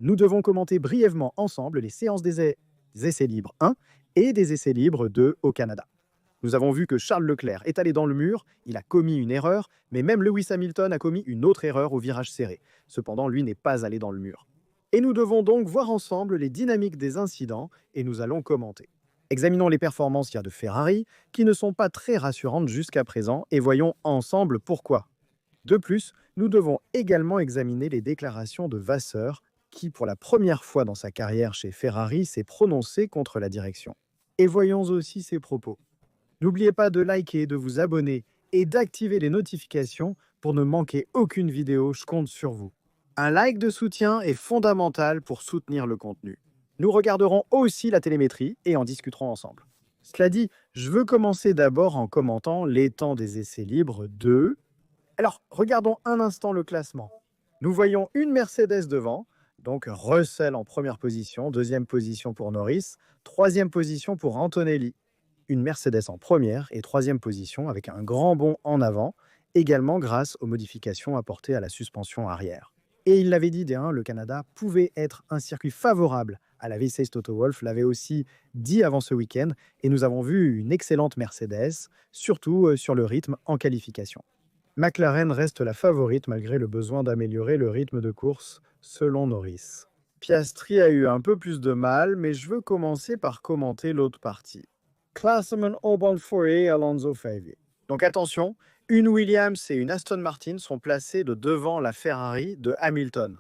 Nous devons commenter brièvement ensemble les séances des essais libres 1 et des essais libres 2 au Canada. Nous avons vu que Charles Leclerc est allé dans le mur, il a commis une erreur, mais même Lewis Hamilton a commis une autre erreur au virage serré. Cependant, lui n'est pas allé dans le mur. Et nous devons donc voir ensemble les dynamiques des incidents et nous allons commenter. Examinons les performances de Ferrari, qui ne sont pas très rassurantes jusqu'à présent, et voyons ensemble pourquoi. De plus, nous devons également examiner les déclarations de Vasseur, qui, pour la première fois dans sa carrière chez Ferrari, s'est prononcé contre la direction. Et voyons aussi ses propos. N'oubliez pas de liker, de vous abonner et d'activer les notifications pour ne manquer aucune vidéo, je compte sur vous. Un like de soutien est fondamental pour soutenir le contenu. Nous regarderons aussi la télémétrie et en discuterons ensemble. Cela dit, je veux commencer d'abord en commentant les temps des essais libres de... Alors, regardons un instant le classement. Nous voyons une Mercedes devant, donc Russell en première position, deuxième position pour Norris, troisième position pour Antonelli. Une Mercedes en première et troisième position avec un grand bond en avant, également grâce aux modifications apportées à la suspension arrière. Et il l'avait dit, D1, le Canada pouvait être un circuit favorable à la V6. Toto Wolff l'avait aussi dit avant ce week-end, et nous avons vu une excellente Mercedes, surtout sur le rythme en qualification. McLaren reste la favorite malgré le besoin d'améliorer le rythme de course, selon Norris. Piastri a eu un peu plus de mal, mais je veux commencer par commenter l'autre partie. Classement Albon Fourier, Alonso Favi. Donc attention, une Williams et une Aston Martin sont placées de devant la Ferrari de Hamilton.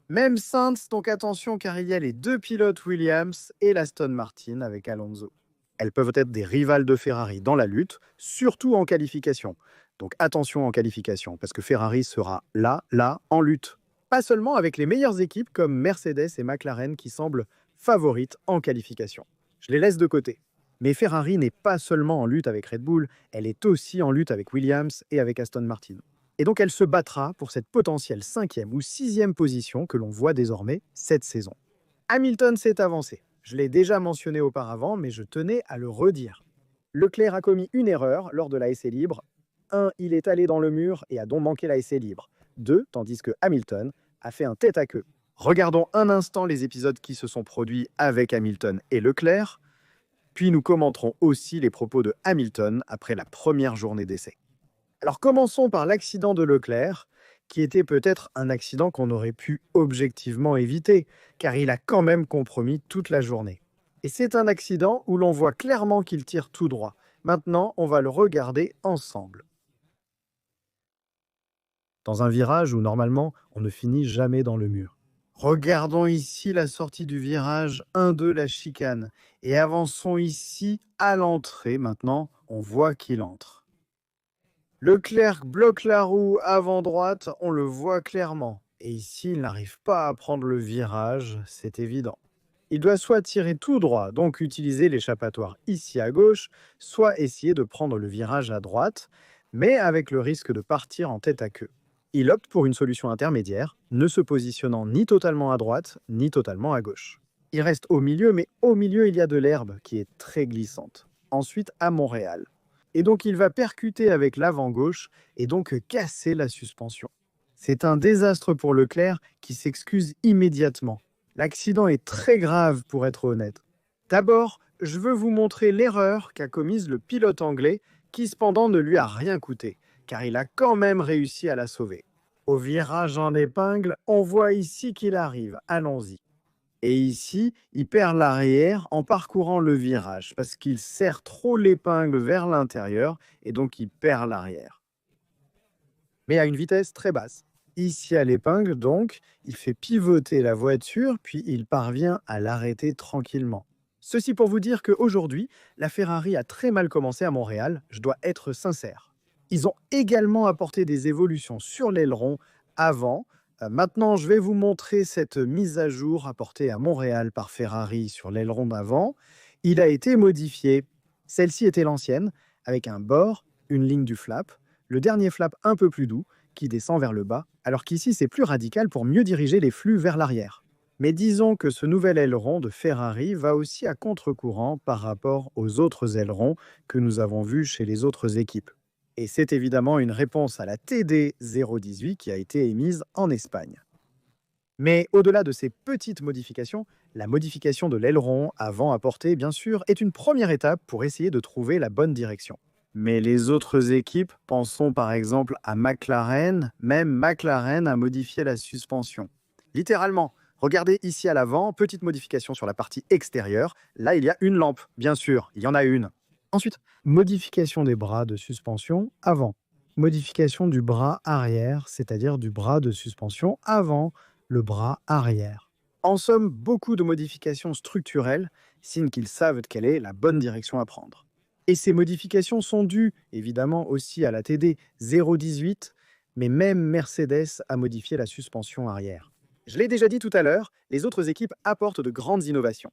Même Sainz, donc attention car il y a les deux pilotes Williams et l'Aston Martin avec Alonso. Elles peuvent être des rivales de Ferrari dans la lutte, surtout en qualification. Donc attention en qualification, parce que Ferrari sera là, en lutte. Pas seulement avec les meilleures équipes comme Mercedes et McLaren qui semblent favorites en qualification. Je les laisse de côté. Mais Ferrari n'est pas seulement en lutte avec Red Bull, elle est aussi en lutte avec Williams et avec Aston Martin. Et donc elle se battra pour cette potentielle 5e ou 6e position que l'on voit désormais cette saison. Hamilton s'est avancé. Je l'ai déjà mentionné auparavant, mais je tenais à le redire. Leclerc a commis une erreur lors de la essai libre. 1. Il est allé dans le mur et a donc manqué la essai libre. 2. Tandis que Hamilton a fait un tête-à-queue. Regardons un instant les épisodes qui se sont produits avec Hamilton et Leclerc. Puis nous commenterons aussi les propos de Hamilton après la première journée d'essai. Alors commençons par l'accident de Leclerc, qui était peut-être un accident qu'on aurait pu objectivement éviter, car il a quand même compromis toute la journée. Et c'est un accident où l'on voit clairement qu'il tire tout droit. Maintenant, on va le regarder ensemble. Dans un virage où normalement on ne finit jamais dans le mur. Regardons ici la sortie du virage 1-2, la chicane. Et avançons ici à l'entrée. Maintenant, on voit qu'il entre. Leclerc bloque la roue avant droite, on le voit clairement. Et ici, il n'arrive pas à prendre le virage, c'est évident. Il doit soit tirer tout droit, donc utiliser l'échappatoire ici à gauche, soit essayer de prendre le virage à droite, mais avec le risque de partir en tête à queue. Il opte pour une solution intermédiaire, ne se positionnant ni totalement à droite, ni totalement à gauche. Il reste au milieu, mais au milieu, il y a de l'herbe qui est très glissante. Ensuite, à Montréal. Et donc, il va percuter avec l'avant gauche et donc casser la suspension. C'est un désastre pour Leclerc qui s'excuse immédiatement. L'accident est très grave pour être honnête. D'abord, je veux vous montrer l'erreur qu'a commise le pilote anglais qui cependant ne lui a rien coûté, car il a quand même réussi à la sauver. Au virage en épingle, on voit ici qu'il arrive. Allons-y. Et ici, il perd l'arrière en parcourant le virage parce qu'il serre trop l'épingle vers l'intérieur et donc il perd l'arrière. Mais à une vitesse très basse. Ici à l'épingle, donc, il fait pivoter la voiture puis il parvient à l'arrêter tranquillement. Ceci pour vous dire qu'aujourd'hui, la Ferrari a très mal commencé à Montréal, je dois être sincère. Ils ont également apporté des évolutions sur l'aileron avant. Maintenant, je vais vous montrer cette mise à jour apportée à Montréal par Ferrari sur l'aileron d'avant. Il a été modifié. Celle-ci était l'ancienne, avec un bord, une ligne du flap, le dernier flap un peu plus doux, qui descend vers le bas, alors qu'ici c'est plus radical pour mieux diriger les flux vers l'arrière. Mais disons que ce nouvel aileron de Ferrari va aussi à contre-courant par rapport aux autres ailerons que nous avons vus chez les autres équipes. Et c'est évidemment une réponse à la TD 018 qui a été émise en Espagne. Mais au-delà de ces petites modifications, la modification de l'aileron avant à porter, bien sûr, est une première étape pour essayer de trouver la bonne direction. Mais les autres équipes, pensons par exemple à McLaren, même McLaren a modifié la suspension. Littéralement, regardez ici à l'avant, petite modification sur la partie extérieure. Là, il y a une lampe, bien sûr, il y en a une. Ensuite, modification des bras de suspension avant. Modification du bras arrière, c'est-à-dire du bras de suspension avant le bras arrière. En somme, beaucoup de modifications structurelles, signe qu'ils savent quelle est la bonne direction à prendre. Et ces modifications sont dues, évidemment, aussi à la TD 018, mais même Mercedes a modifié la suspension arrière. Je l'ai déjà dit tout à l'heure, les autres équipes apportent de grandes innovations.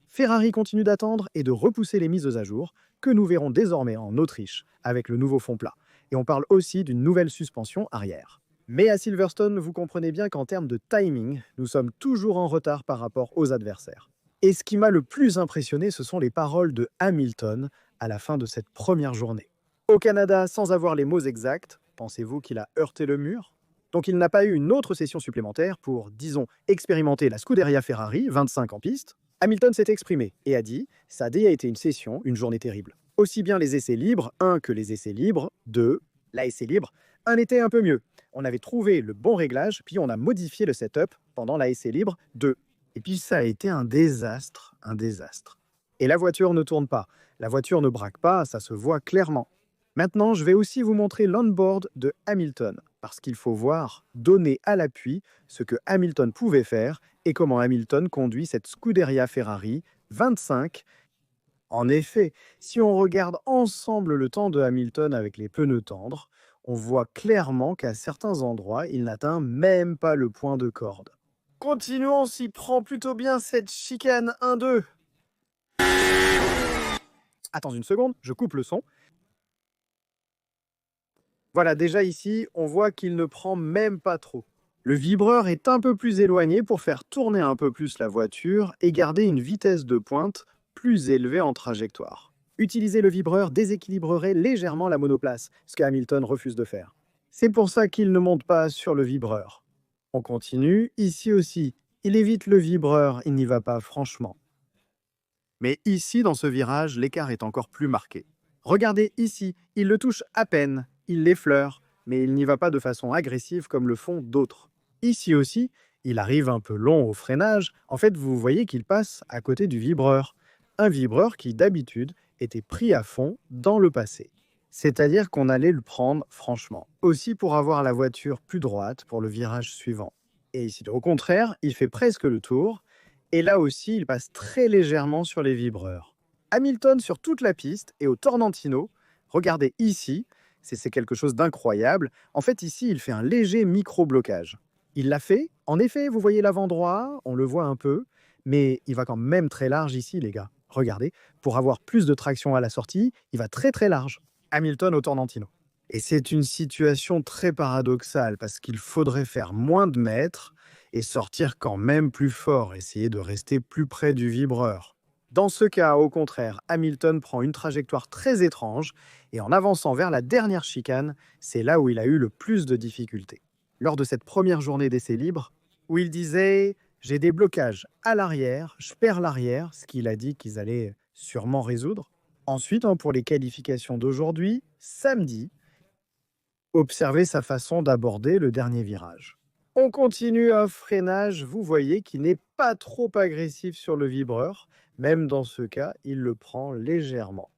Ferrari continue d'attendre et de repousser les mises à jour, que nous verrons désormais en Autriche, avec le nouveau fond plat. Et on parle aussi d'une nouvelle suspension arrière. Mais à Silverstone, vous comprenez bien qu'en termes de timing, nous sommes toujours en retard par rapport aux adversaires. Et ce qui m'a le plus impressionné, ce sont les paroles de Hamilton à la fin de cette première journée. Au Canada, sans avoir les mots exacts, pensez-vous qu'il a heurté le mur? Donc il n'a pas eu une autre session supplémentaire pour, disons, expérimenter la Scuderia Ferrari, 25 en piste. Hamilton s'est exprimé et a dit « Ça a été une session, une journée terrible. Aussi bien les essais libres, 1 que les essais libres, 2, la essai libre, 1 était un peu mieux. On avait trouvé le bon réglage, puis on a modifié le setup pendant la essai libre, 2. Et puis ça a été un désastre, un désastre. Et la voiture ne tourne pas, la voiture ne braque pas, ça se voit clairement. Maintenant, je vais aussi vous montrer l'onboard de Hamilton, parce qu'il faut voir, donner à l'appui, ce que Hamilton pouvait faire et comment Hamilton conduit cette Scuderia Ferrari 25. En effet, si on regarde ensemble le temps de Hamilton avec les pneus tendres, on voit clairement qu'à certains endroits, il n'atteint même pas le point de corde. Continuons, s'y prend plutôt bien cette chicane 1-2. Attends une seconde, je coupe le son. Voilà, déjà ici, on voit qu'il ne prend même pas trop. Le vibreur est un peu plus éloigné pour faire tourner un peu plus la voiture et garder une vitesse de pointe plus élevée en trajectoire. Utiliser le vibreur déséquilibrerait légèrement la monoplace, ce que Hamilton refuse de faire. C'est pour ça qu'il ne monte pas sur le vibreur. On continue, ici aussi. Il évite le vibreur, il n'y va pas franchement. Mais ici, dans ce virage, l'écart est encore plus marqué. Regardez ici, il le touche à peine, il l'effleure, mais il n'y va pas de façon agressive comme le font d'autres. Ici aussi, il arrive un peu long au freinage. En fait, vous voyez qu'il passe à côté du vibreur. Un vibreur qui, d'habitude, était pris à fond dans le passé. C'est-à-dire qu'on allait le prendre franchement. Aussi pour avoir la voiture plus droite pour le virage suivant. Et ici, au contraire, il fait presque le tour. Et là aussi, il passe très légèrement sur les vibreurs. Hamilton sur toute la piste et au Tornantino, regardez ici, c'est quelque chose d'incroyable. En fait, ici, il fait un léger micro-blocage. Il l'a fait, en effet, vous voyez l'avant droit, on le voit un peu, mais il va quand même très large ici, les gars. Regardez, pour avoir plus de traction à la sortie, il va très très large. Hamilton au Tornantino. Et c'est une situation très paradoxale parce qu'il faudrait faire moins de mètres et sortir quand même plus fort, essayer de rester plus près du vibreur. Dans ce cas, au contraire, Hamilton prend une trajectoire très étrange et en avançant vers la dernière chicane, c'est là où il a eu le plus de difficultés. Lors de cette première journée d'essai libre, où il disait « j'ai des blocages à l'arrière, je perds l'arrière », ce qu'il a dit qu'ils allaient sûrement résoudre. Ensuite, pour les qualifications d'aujourd'hui, samedi, observez sa façon d'aborder le dernier virage. On continue un freinage, vous voyez, qui n'est pas trop agressif sur le vibreur. Même dans ce cas, il le prend légèrement.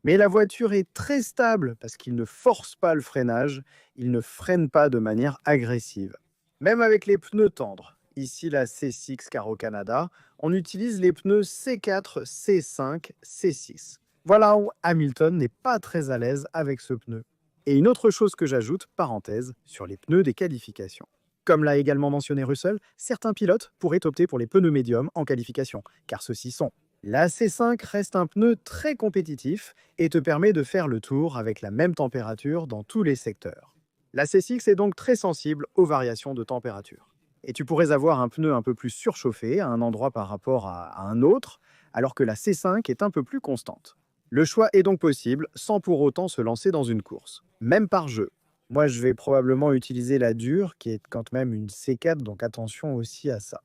Mais la voiture est très stable parce qu'il ne force pas le freinage, il ne freine pas de manière agressive. Même avec les pneus tendres, ici la C6 car au Canada, on utilise les pneus C4, C5, C6. Voilà où Hamilton n'est pas très à l'aise avec ce pneu. Et une autre chose que j'ajoute, parenthèse, sur les pneus des qualifications. Comme l'a également mentionné Russell, certains pilotes pourraient opter pour les pneus médiums en qualification, car ceux-ci sont. La C5 reste un pneu très compétitif et te permet de faire le tour avec la même température dans tous les secteurs. La C6 est donc très sensible aux variations de température. Et tu pourrais avoir un pneu un peu plus surchauffé à un endroit par rapport à un autre, alors que la C5 est un peu plus constante. Le choix est donc possible sans pour autant se lancer dans une course, même par jeu. Moi, je vais probablement utiliser la dure, qui est quand même une C4, donc attention aussi à ça.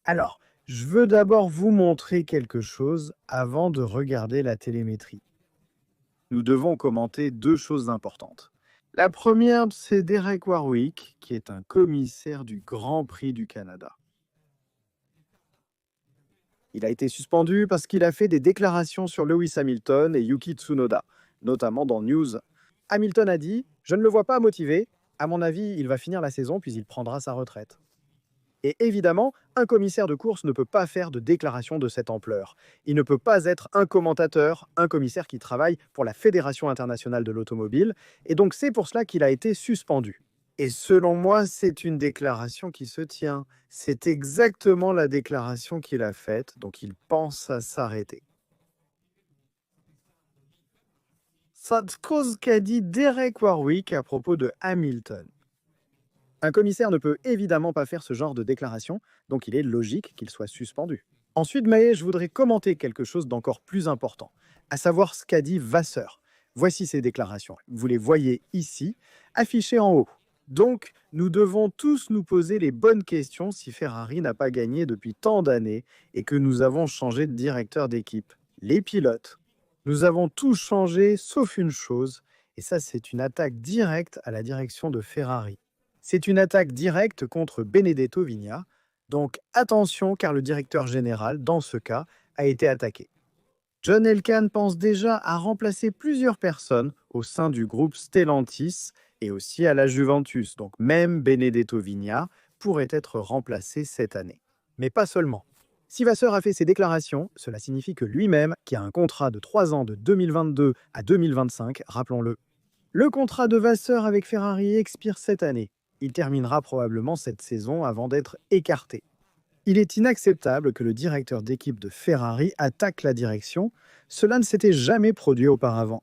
Alors, je veux d'abord vous montrer quelque chose avant de regarder la télémétrie. Nous devons commenter deux choses importantes. La première, c'est Derek Warwick, qui est un commissaire du Grand Prix du Canada. Il a été suspendu parce qu'il a fait des déclarations sur Lewis Hamilton et Yuki Tsunoda, notamment dans News. Hamilton a dit « Je ne le vois pas motivé. À mon avis, il va finir la saison puis il prendra sa retraite. » Et évidemment, un commissaire de course ne peut pas faire de déclaration de cette ampleur. Il ne peut pas être un commentateur, un commissaire qui travaille pour la Fédération internationale de l'automobile, et donc c'est pour cela qu'il a été suspendu. Et selon moi, c'est une déclaration qui se tient. C'est exactement la déclaration qu'il a faite, donc il pense à s'arrêter. Cette cause qu'a dit Derek Warwick à propos de Hamilton. Un commissaire ne peut évidemment pas faire ce genre de déclaration, donc il est logique qu'il soit suspendu. Ensuite, Maë, je voudrais commenter quelque chose d'encore plus important, à savoir ce qu'a dit Vasseur. Voici ses déclarations. Vous les voyez ici, affichées en haut. Donc, nous devons tous nous poser les bonnes questions si Ferrari n'a pas gagné depuis tant d'années et que nous avons changé de directeur d'équipe, les pilotes. Nous avons tout changé sauf une chose, et ça c'est une attaque directe à la direction de Ferrari. C'est une attaque directe contre Benedetto Vigna, donc attention car le directeur général, dans ce cas, a été attaqué. John Elkann pense déjà à remplacer plusieurs personnes au sein du groupe Stellantis et aussi à la Juventus, donc même Benedetto Vigna pourrait être remplacé cette année. Mais pas seulement. Si Vasseur a fait ces déclarations, cela signifie que lui-même, qui a un contrat de 3 ans de 2022 à 2025, rappelons-le. Le contrat de Vasseur avec Ferrari expire cette année. Il terminera probablement cette saison avant d'être écarté. Il est inacceptable que le directeur d'équipe de Ferrari attaque la direction. Cela ne s'était jamais produit auparavant.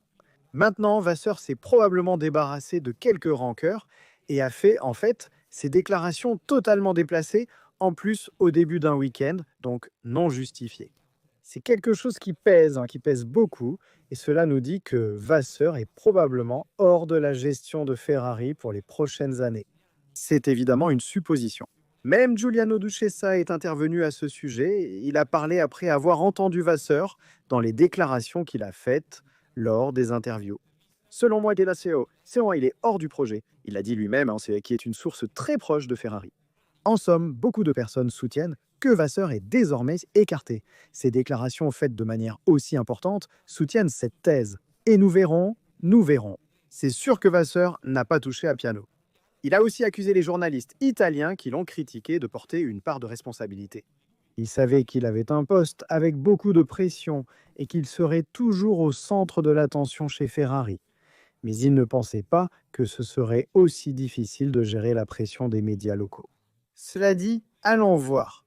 Maintenant, Vasseur s'est probablement débarrassé de quelques rancœurs et a fait, en fait, ces déclarations totalement déplacées, en plus au début d'un week-end, donc non justifiées. C'est quelque chose qui pèse beaucoup, et cela nous dit que Vasseur est probablement hors de la gestion de Ferrari pour les prochaines années. C'est évidemment une supposition. Même Giuliano Duchessa est intervenu à ce sujet. Il a parlé après avoir entendu Vasseur dans les déclarations qu'il a faites lors des interviews. Selon moi, de la CEO, il est hors du projet. Il l'a dit lui-même, qui est une source très proche de Ferrari. En somme, beaucoup de personnes soutiennent que Vasseur est désormais écarté. Ces déclarations faites de manière aussi importante soutiennent cette thèse. Et nous verrons. C'est sûr que Vasseur n'a pas touché à piano. Il a aussi accusé les journalistes italiens qui l'ont critiqué de porter une part de responsabilité. Il savait qu'il avait un poste avec beaucoup de pression et qu'il serait toujours au centre de l'attention chez Ferrari. Mais il ne pensait pas que ce serait aussi difficile de gérer la pression des médias locaux. Cela dit, allons voir.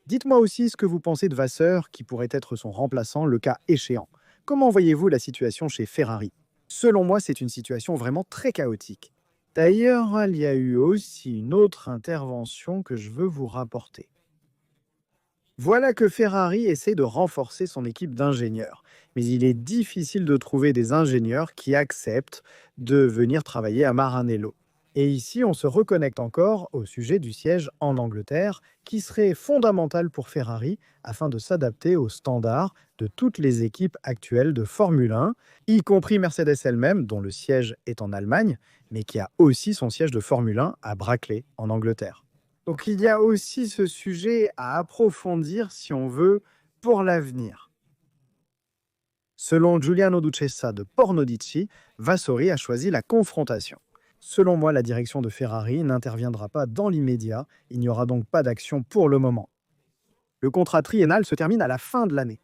Dites-moi aussi ce que vous pensez de Vasseur, qui pourrait être son remplaçant le cas échéant. Comment voyez-vous la situation chez Ferrari? Selon moi, c'est une situation vraiment très chaotique. D'ailleurs, il y a eu aussi une autre intervention que je veux vous rapporter. Voilà que Ferrari essaie de renforcer son équipe d'ingénieurs, mais il est difficile de trouver des ingénieurs qui acceptent de venir travailler à Maranello. Et ici, on se reconnecte encore au sujet du siège en Angleterre, qui serait fondamental pour Ferrari afin de s'adapter aux standards de toutes les équipes actuelles de Formule 1, y compris Mercedes elle-même, dont le siège est en Allemagne, mais qui a aussi son siège de Formule 1 à Brackley, en Angleterre. Donc il y a aussi ce sujet à approfondir, si on veut, pour l'avenir. Selon Giuliano Duchessa de Pornodici, Vasori a choisi la confrontation. Selon moi, la direction de Ferrari n'interviendra pas dans l'immédiat, il n'y aura donc pas d'action pour le moment. Le contrat triennal se termine à la fin de l'année.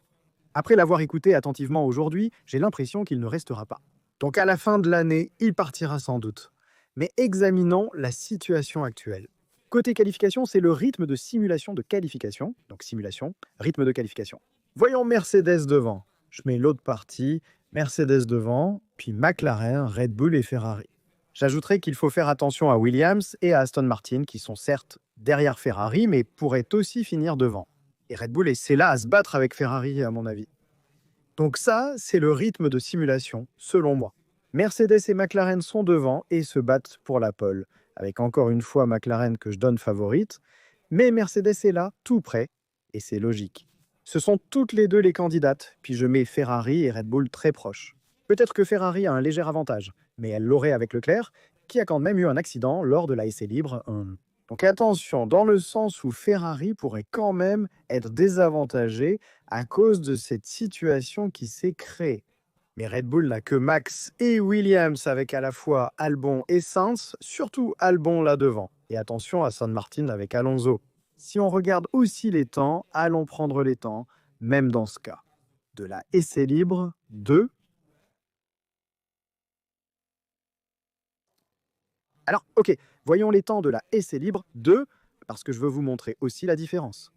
Après l'avoir écouté attentivement aujourd'hui, j'ai l'impression qu'il ne restera pas. Donc à la fin de l'année, il partira sans doute. Mais examinons la situation actuelle. Côté qualification, c'est le rythme de simulation de qualification. Donc simulation, rythme de qualification. Voyons Mercedes devant. Je mets l'autre partie, Mercedes devant, puis McLaren, Red Bull et Ferrari. J'ajouterai qu'il faut faire attention à Williams et à Aston Martin, qui sont certes derrière Ferrari, mais pourraient aussi finir devant. Et Red Bull essaie là à se battre avec Ferrari, à mon avis. Donc ça, c'est le rythme de simulation, selon moi. Mercedes et McLaren sont devant et se battent pour la pole, avec encore une fois McLaren que je donne favorite, mais Mercedes est là, tout près, et c'est logique. Ce sont toutes les deux les candidates, puis je mets Ferrari et Red Bull très proches. Peut-être que Ferrari a un léger avantage, mais elle l'aurait avec Leclerc, qui a quand même eu un accident lors de la essai libre 1. Donc attention, dans le sens où Ferrari pourrait quand même être désavantagé à cause de cette situation qui s'est créée. Mais Red Bull n'a que Max et Williams avec à la fois Albon et Sainz, surtout Albon là devant. Et attention à Aston Martin avec Alonso. Si on regarde aussi les temps, allons prendre les temps, même dans ce cas. De la essai libre 2. Alors, ok, voyons les temps de la essai libre 2, parce que je veux vous montrer aussi la différence.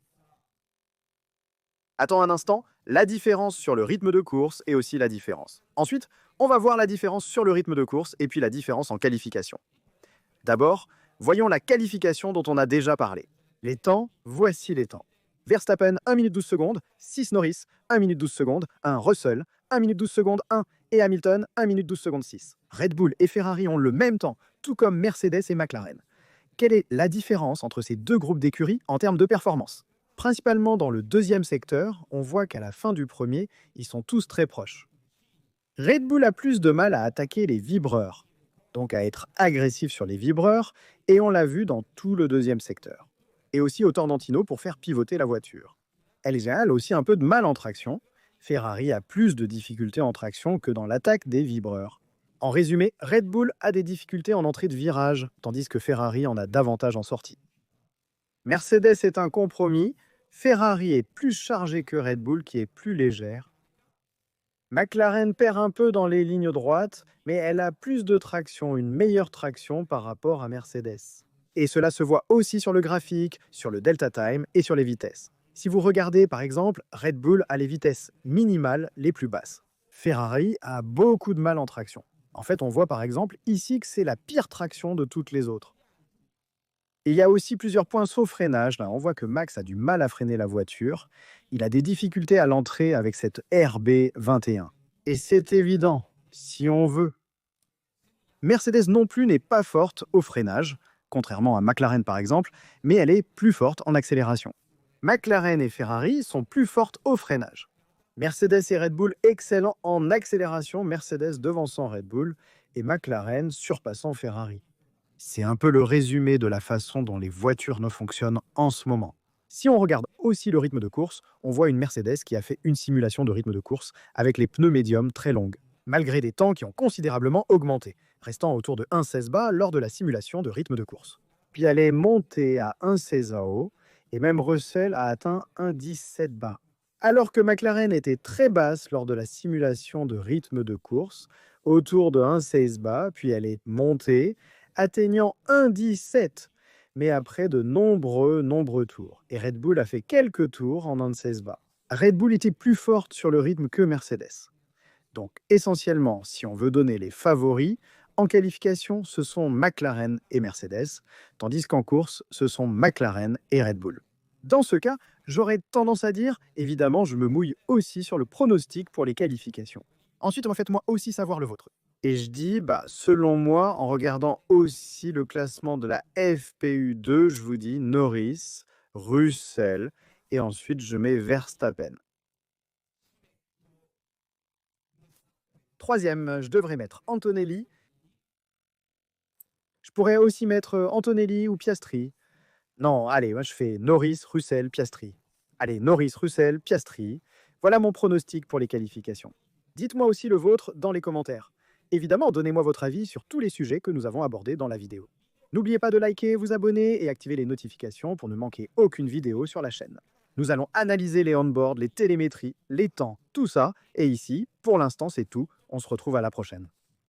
Attends un instant, la différence sur le rythme de course et aussi la différence. Ensuite, on va voir la différence sur le rythme de course et puis la différence en qualification. D'abord, voyons la qualification dont on a déjà parlé. Les temps, voici les temps. Verstappen, 1 minute 12 secondes, 6 Norris, 1 minute 12 secondes, 1 Russell, 1 minute 12 secondes, 1 et Hamilton, 1 minute 12 secondes 6. Red Bull et Ferrari ont le même temps, tout comme Mercedes et McLaren. Quelle est la différence entre ces deux groupes d'écuries en termes de performance? Principalement dans le deuxième secteur, on voit qu'à la fin du premier, ils sont tous très proches. Red Bull a plus de mal à attaquer les vibreurs, donc à être agressif sur les vibreurs, et on l'a vu dans tout le deuxième secteur. Et aussi au Tordantino pour faire pivoter la voiture. LGA a aussi un peu de mal en traction. Ferrari a plus de difficultés en traction que dans l'attaque des vibreurs. En résumé, Red Bull a des difficultés en entrée de virage, tandis que Ferrari en a davantage en sortie. Mercedes est un compromis. Ferrari est plus chargée que Red Bull, qui est plus légère. McLaren perd un peu dans les lignes droites, mais elle a plus de traction, une meilleure traction par rapport à Mercedes. Et cela se voit aussi sur le graphique, sur le delta time et sur les vitesses. Si vous regardez par exemple, Red Bull a les vitesses minimales les plus basses. Ferrari a beaucoup de mal en traction. En fait, on voit par exemple ici que c'est la pire traction de toutes les autres. Et il y a aussi plusieurs points sauf freinage. Là, on voit que Max a du mal à freiner la voiture. Il a des difficultés à l'entrée avec cette RB21. Et c'est évident, si on veut. Mercedes non plus n'est pas forte au freinage, contrairement à McLaren par exemple, mais elle est plus forte en accélération. McLaren et Ferrari sont plus fortes au freinage. Mercedes et Red Bull excellents en accélération, Mercedes devançant Red Bull et McLaren surpassant Ferrari. C'est un peu le résumé de la façon dont les voitures ne fonctionnent en ce moment. Si on regarde aussi le rythme de course, on voit une Mercedes qui a fait une simulation de rythme de course avec les pneus médiums très longues, malgré des temps qui ont considérablement augmenté, restant autour de 1,16 bas lors de la simulation de rythme de course. Puis elle est montée à 1,16 à haut, et même Russell a atteint 1,17 bas. Alors que McLaren était très basse lors de la simulation de rythme de course, autour de 1,16 bas, puis elle est montée, atteignant 1,17, mais après de nombreux tours. Et Red Bull a fait quelques tours en 1,16 bas. Red Bull était plus forte sur le rythme que Mercedes. Donc essentiellement, si on veut donner les favoris, en qualification, ce sont McLaren et Mercedes, tandis qu'en course, ce sont McLaren et Red Bull. Dans ce cas, j'aurais tendance à dire, évidemment, je me mouille aussi sur le pronostic pour les qualifications. Ensuite, faites-moi aussi savoir le vôtre. Et je dis, selon moi, en regardant aussi le classement de la FPU2, je vous dis Norris, Russell, et ensuite je mets Verstappen. Troisième, je devrais mettre Antonelli. Je pourrais aussi mettre Antonelli ou Piastri. Non, allez, moi je fais Norris, Russell, Piastri. Allez, Norris, Russell, Piastri. Voilà mon pronostic pour les qualifications. Dites-moi aussi le vôtre dans les commentaires. Évidemment, donnez-moi votre avis sur tous les sujets que nous avons abordés dans la vidéo. N'oubliez pas de liker, vous abonner et activer les notifications pour ne manquer aucune vidéo sur la chaîne. Nous allons analyser les onboards, les télémétries, les temps, tout ça. Et ici, pour l'instant, c'est tout. On se retrouve à la prochaine.